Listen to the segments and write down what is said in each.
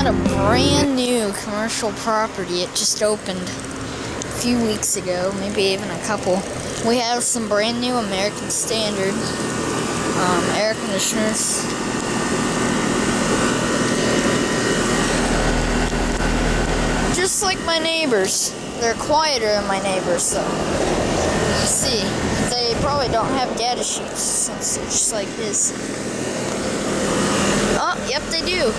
at a brand new commercial property. It just opened a few weeks ago, maybe even a couple. We have some brand new American Standard air conditioners. Just like my neighbors. They're quieter than my neighbors, so let's see. They probably don't have data sheets since they're just like this. Oh, yep, they do.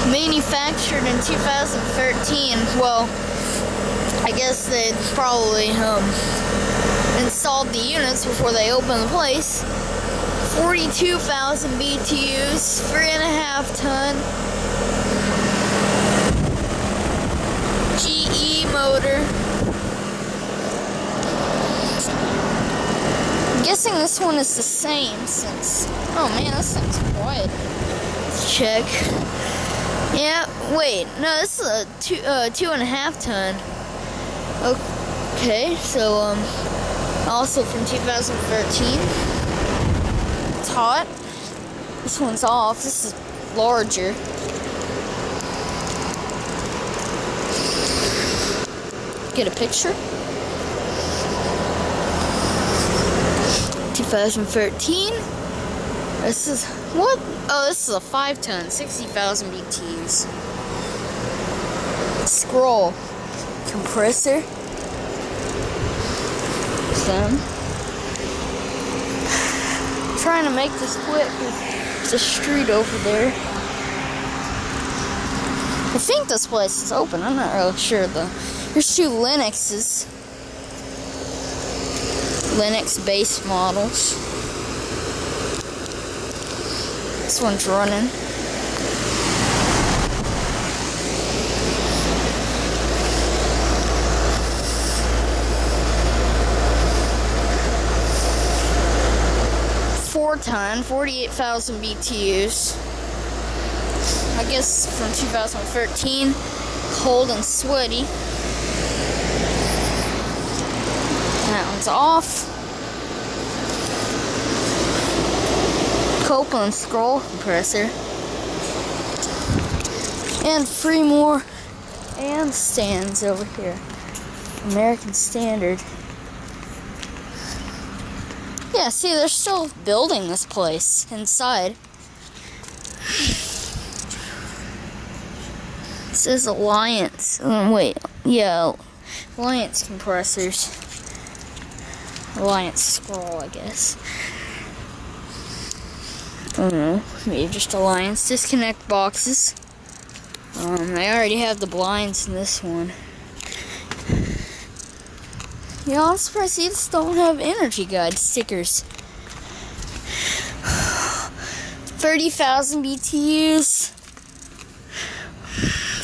Manufactured in 2013. Well, I guess they probably installed the units before they opened the place. 42,000 BTUs, 3.5 ton. GE motor. I'm guessing this one is the same since... Oh man, this thing's quiet. Let's check. Yeah, wait. No, this is a 2.5 ton. Okay, so, also from 2013. It's hot. This one's off. This is larger. Get a picture. 2013. This is what? Oh, this is a 5 ton, 60,000 BTUs. Scroll compressor. Some. Trying to make this quick. There's a street over there. I think this place is open. I'm not really sure though. Here's 2 Lennoxes. Lennox base models. This one's running. Ton, 48,000 BTUs. I guess from 2013. Cold and sweaty. That one's off. Copeland scroll compressor. And 3 more and stands over here. American Standard. Yeah, see, they're still building this place inside. It says Alliance. Wait, yeah, Alliance compressors. Alliance scroll, I guess. I don't know, maybe just Alliance disconnect boxes. I already have the blinds in this one. Yeah, I'm surprised these don't have energy guide stickers. 30,000 BTUs.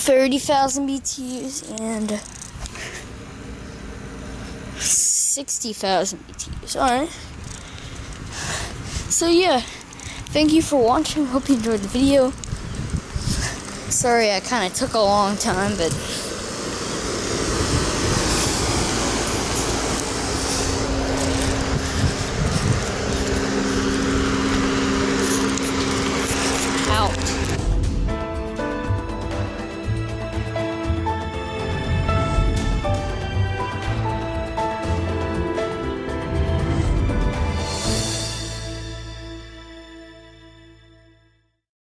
30,000 BTUs and 60,000 BTUs. Alright. So yeah, thank you for watching. Hope you enjoyed the video. Sorry I kind of took a long time, but